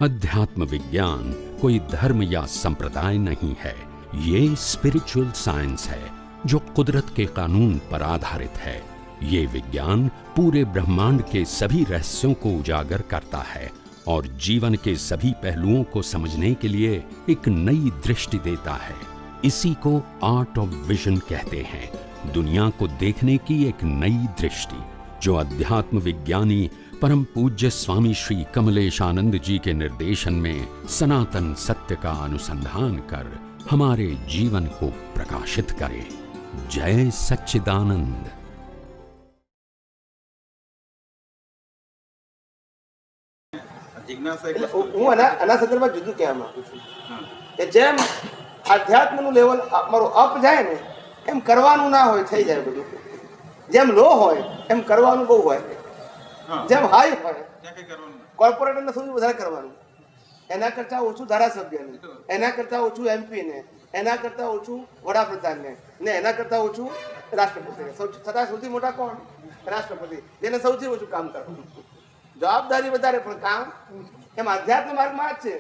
अध्यात्म विज्ञान कोई धर्म या संप्रदाय नहीं है, ये स्पिरिचुअल साइंस है जो कुदरत के कानून पर आधारित है। ये विज्ञान पूरे ब्रह्मांड के सभी रहस्यों को उजागर करता है और जीवन के सभी पहलुओं को समझने के लिए एक नई दृष्टि देता है। इसी को आर्ट ऑफ विजन कहते हैं, दुनिया को देखने की एक नई दृष्टि, जो अध्यात्म विज्ञानी परम पूज्य स्वामी श्री कमलेशानंद जी के निर्देशन में सनातन सत्य का अनुसंधान कर हमारे जीवन को प्रकाशित करे। जय सच्चिदानंद। હું આના સંદર્ભમાં જુદું કહેવા માંગુ છું કે જેમ આધ્યાત્મનું લેવલ મારું અપ જાય ને એમ કરવાનું ના હોય, થઈ જાય બધું. જેમ લો હોય એમ કરવાનું બહુ હોય, જેમ હાઈ હોય કોર્પોરેટરને સૌથી વધારે કરવાનું, એના કરતાં ઓછું ધારાસભ્યને, એના કરતાં ઓછું એમપીને, એના કરતાં ઓછું વડાપ્રધાનને ને એના કરતાં ઓછું રાષ્ટ્રપતિને. છતાં સૌથી મોટા કોણ? રાષ્ટ્રપતિ, જેને સૌથી ઓછું કામ કરવાનું. જવાબદારી વધારે પણ કામ એમ આધ્યાત્મ માર્ગમાં જ છે.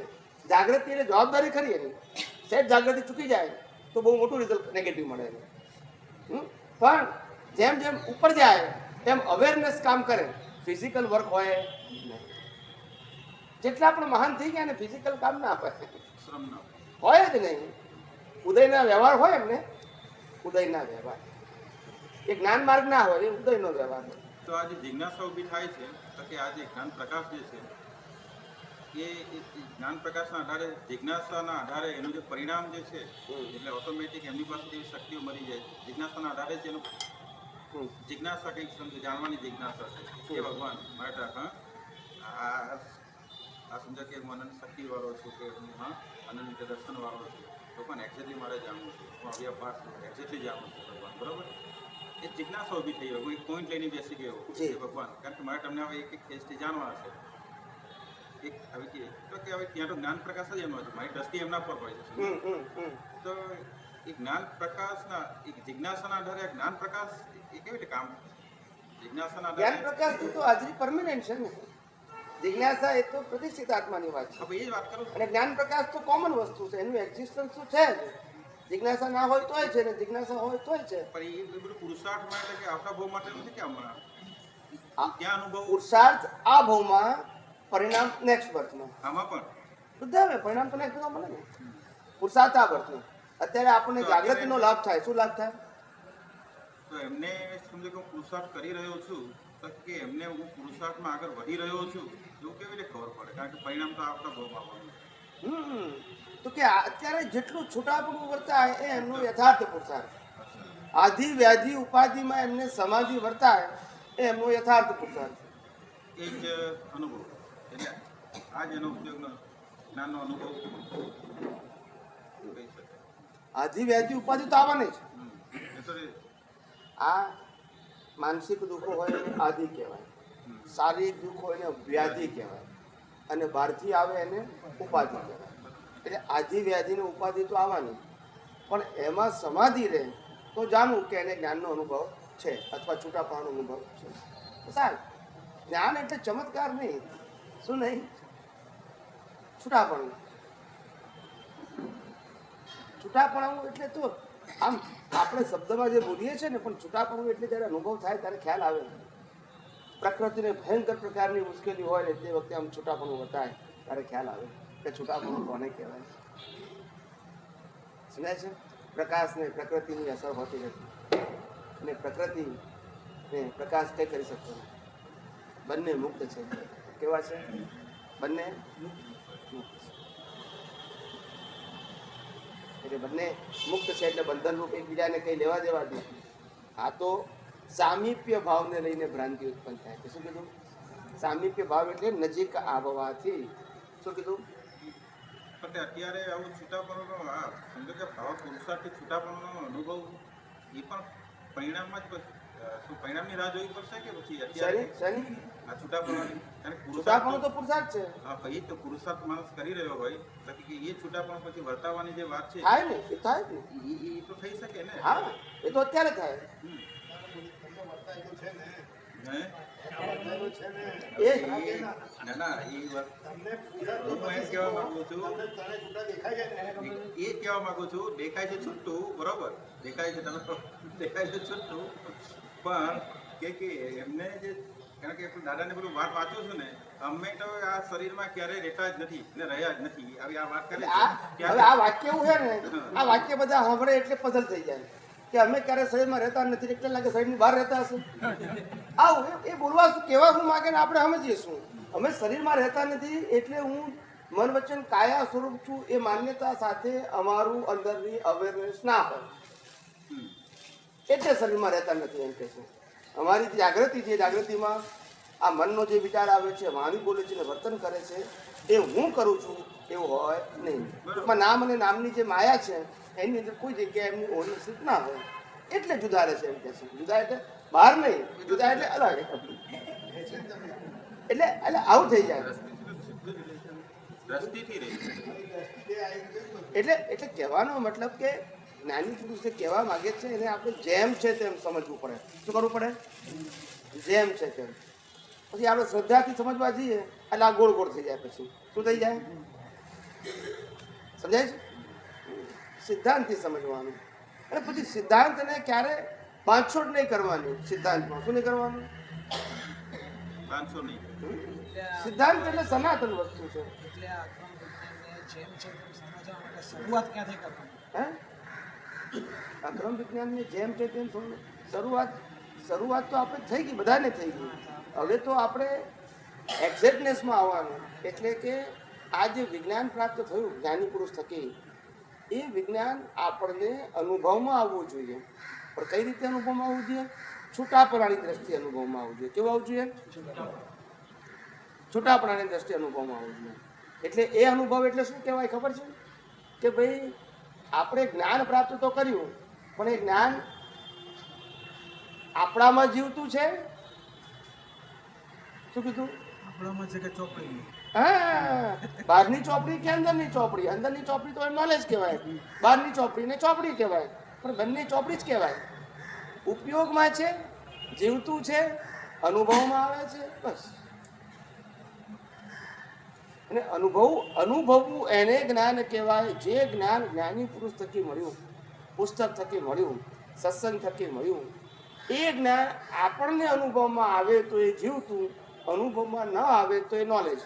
જાગૃતિ એટલે જવાબદારી ખરી એની, સેટ જાગૃતિ ચૂકી જાય તો બહુ મોટું રિઝલ્ટ નેગેટિવ મળે એને. પણ જેમ જેમ ઉપર જાય એમ અવેરનેસ કામ કરે. ફિઝિકલ વર્ક હોય, જેટલા પણ મહાન થઈ ગયા ને ફિઝિકલ કામ ના આપે, હોય જ નહીં. ઉદયના વ્યવહાર હોય એમને, ઉદયના વ્યવહાર એ જ્ઞાન માર્ગ ના હોય, એ ઉદયનો વ્યવહાર. તો આજે જિજ્ઞાસા ઊભી થાય છે કે આજે જ્ઞાન પ્રકાશ જે છે એ જ્ઞાન પ્રકાશના આધારે, જિજ્ઞાસાના આધારે એનું જે પરિણામ જે છે એટલે ઓટોમેટિક એમની પાસે જેવી શક્તિઓ મળી જાય. જિજ્ઞાસાના આધારે જ એનું જિજ્ઞાસા કંઈક સમજો, જાણવાની જિજ્ઞાસા છે એ ભગવાન માટે આ સમજો કે હું અનંત શક્તિવાળો છું, કે હું અનંત દર્શનવાળો છું, તો પણ એક્ઝેક્ટલી મારે જાણવું છું, હું અવ્યાપાર છું, એક્ઝેક્ટલી જાણવું છું ભગવાન. બરાબર, એ જિજ્ઞાસા ઊભી થઈ ગયો. કોઈ પોઈન્ટ લઈને બેસી ગયો કે ભગવાન, કારણ કે મારે તમને હવે એક એક ફેઝથી જાણવાના છે. એક હવે કે તો કે હવે ત્યાં તો જ્ઞાન પ્રકાશ જ એમનો છે, મારી દ્રષ્ટિ એમના પર હોય છે. તો એ જ્ઞાન પ્રકાશના એક જિજ્ઞાસાના આધારે જ્ઞાન પ્રકાશ એ કેવી રીતે કામ? જિજ્ઞાસાના આધારે જ્ઞાન પ્રકાશ તો હાજરી પરમેનન્ટ છે ને. જિજ્ઞાસા એ તો પ્રતિષ્ઠિત આત્માની વાત છે. હવે એ જ વાત કરું. અને જ્ઞાન પ્રકાશ તો કોમન વસ્તુ છે, એનું એક્ઝિસ્ટન્સ તો છે જ. જિજ્ઞાસા ના હોય તોય છે ને જિજ્ઞાસા હોય તોય છે. પણ એ બધું પુરુષાર્થ માટે કે આપણા ભાવ માટે નથી કે હમણાં ત્યાં અનુભવ પુરુષાર્થ આ ભાવમાં, પરિણામ નેક્સ્ટ બર્થમાં. આમાં પણ બધા પરિણામ તો નેક્સ્ટ બર્થમાં મળે ને. પુરુષાર્થ આ બર્થનો. અત્યારે આપણને જાગૃતિનો લાભ થાય. શું લાભ થાય? તો એમને સમજો કે હું પુરુષાર્થ કરી રહ્યો છું, તો કે એમને હું પુરુષાર્થમાં આગળ વધી રહ્યો છું એવું કેવી રીતે ખબર પડે? કારણ કે પરિણામ તો આપણા ભાવમાં આવવાનું. તો કે અત્યારે જેટલું છૂટાપણું વર્તાય એ એમનું યથાર્થ પુરુષાર્થ. આધિ વ્યાધિ ઉપાધિમાં એમને સમાધિ વર્તાય એ એમનો યથાર્થ પુરુષાર્થ. એ જ અનુભવ, એટલે આ જ એનો ઉપયોગનો જ્ઞાનનો અનુભવ કહી શકે. આધિ વ્યાધિ ઉપાધિ તો આવવાની જ. એ તો આ માનસિક દુઃખો હોય એને આધિ કહેવાય, શારીરિક દુઃખ હોય એને વ્યાધિ કહેવાય, અને બહારથી આવે એને ઉપાધિ કહેવાય. એટલે આધિ વ્યાધિની ઉપાધિ તો આવવાની, પણ એમાં સમાધિ રહે તો જાણવું કે એને જ્ઞાનનો અનુભવ છે અથવા છૂટાપણાનો અનુભવ છે. સારું, જ્ઞાન એટલે ચમત્કાર નહીં. શું નહીં? છૂટાપણું. છૂટાપણાનું એટલે તો આમ આપણે શબ્દમાં જે બોલીએ છીએ ને, પણ છૂટાપણું એટલે જ્યારે અનુભવ થાય ત્યારે ખ્યાલ આવે. પ્રકૃતિને ભયંકર પ્રકારની મુશ્કેલી હોય ને તે વખતે આમ છૂટાપણું વર્તાય ત્યારે ખ્યાલ આવે કે છૂટાપણું કોને કહેવાય. સમજાય છે? પ્રકાશને પ્રકૃતિની અસર હોતી નથી, અને પ્રકૃતિને પ્રકાશ કંઈ કરી શકતો નથી. બંને મુક્ત છે. કેવા છે? બંને મુક્ત છે. એટલે બંને મુક્ત છે એટલે બંધનરૂપ એકબીજાને કંઈ લેવા દેવા દે. આ તો સામીપ્ય ભાવને લઈને ભ્રાંતિ ઉત્પન્ન થાય. શું કીધું? સામીપ્ય ભાવ એટલે નજીક આવવાથી. શું કીધું? અત્યારે આવું છૂટાપણુંનો સમજો કે ભાવ પુરુષાર્થથી છૂટાપણુંનો અનુભવ એ પણ પરિણામમાં જ શું પરિણામની રાહ જોવી પડશે કે પછી અત્યારે આ છૂટાપણું? છૂટાપણું તો પુરુષાર્થ છે. હા, પછી તો પુરુષાર્થ માણસ કરી રહ્યો હોય તો કે એ છૂટાપણું પછી વર્તાવવાની જે વાત છે થાય ને, એ થાય ને, એ તો થઈ શકે ને. હા, એ તો અત્યારે થાય. એ ના ના એ વાત હું એમ કહેવા માંગુ છું એ કહેવા માંગુ છું દેખાય છે છૂટું બરોબર દેખાય છે તમે દેખાય છે છૂટું પણ કે એમને જે કારણ કે દાદાને પેલું વાત વાંચું છું ને અમે તો આ શરીરમાં ક્યારેય રહેતા જ નથી ને રહ્યા જ નથી આવી આ વાત કરે છે હવે આ વાક્ય એવું છે ને આ વાક્ય બધા સાંભળે એટલે પઝલ થઈ જાય કે અમે ક્યારે શરીરમાં રહેતા નથી એટલે લાગે શરીરની બહાર રહેતા હશે આવું એ બોલવા શું કહેવા શું માગે ને આપણે સમજીએ શું અમે શરીરમાં રહેતા નથી એટલે હું મન વચન કાયા સ્વરૂપ છું એ માન્યતા સાથે અમારું અંદરની અવેરનેસ ના હોય એટલે શરીરમાં રહેતા નથી એમ કે છે અમારી જે જાગૃતિ છે જાગૃતિમાં આ મનનો જે વિચાર આવે છે વાણી બોલે છે ને વર્તન કરે છે એ હું કરું છું એવું હોય નહીં ટૂંકમાં નામ અને નામની જે માયા છે એની અંદર કોઈ જગ્યાએ એમની ઓનરશીપ ના હોય એટલે જુદા રહે છે એમ કે છે જુદા એટલે બહાર નહીં જુદા એટલે અલગ એટલે આવું થઈ જાય એટલે કહેવાનો મતલબ કે જ્ઞાની પુરુષ જે કહેવા માંગે છે એને આપણે જેમ છે તેમ સમજવું પડે શું કરવું પડે જેમ છે તેમ પછી આપણે શ્રદ્ધાથી સમજવા જઈએ એટલે આ ગોળ ગોળ થઈ જાય પછી શું થઈ જાય સમજાય છે સિદ્ધાંતથી સમજવાનું અને પછી સિદ્ધાંતને ક્યારે બાંધછોડ નહીં કરવાની સિદ્ધાંતમાં શું નહીં કરવાનું સિદ્ધાંત એટલે સનાતન વસ્તુ છે અક્રમ વિજ્ઞાનની જેમ છે તેમ શરૂઆત તો આપણે થઈ ગઈ બધાને થઈ ગઈ હવે તો આપણે એક્ઝેક્ટનેસમાં આવવાનું એટલે કે આ જે વિજ્ઞાન પ્રાપ્ત થયું જ્ઞાની પુરુષ થકી એ વિજ્ઞાન આપણને અનુભવમાં આવવું જોઈએ પણ કઈ રીતે અનુભવમાં આવવું જોઈએ છૂટાપણાની દ્રષ્ટિએ અનુભવમાં આવવું જોઈએ કેવું આવવું જોઈએ છૂટાપણાની દ્રષ્ટિએ અનુભવમાં આવવું જોઈએ એટલે એ અનુભવ એટલે શું કહેવાય ખબર છે કે ભાઈ આપણે જ્ઞાન પ્રાપ્ત તો કર્યું પણ એ જ્ઞાન આપણામાં જીવતું છે શું કીધું આપણામાં છે કે ચોપડી હા બહારની ચોપડી કે અંદરની ચોપડી તો નોલેજ કહેવાય બહારની ચોપડી ને ચોપડી કહેવાય પણ બંને ચોપડી જ કહેવાય ઉપયોગમાં છે જીવતું છે અનુભવમાં આવે છે બસ અને અનુભવવું એને જ્ઞાન કહેવાય જે જ્ઞાન જ્ઞાની પુરુષ થકી મળ્યું પુસ્તક થકી મળ્યું સત્સંગ થકી મળ્યું એ જ્ઞાન આપણને અનુભવમાં આવે તો એ જીવતું અનુભવમાં ન આવે તો એ નોલેજ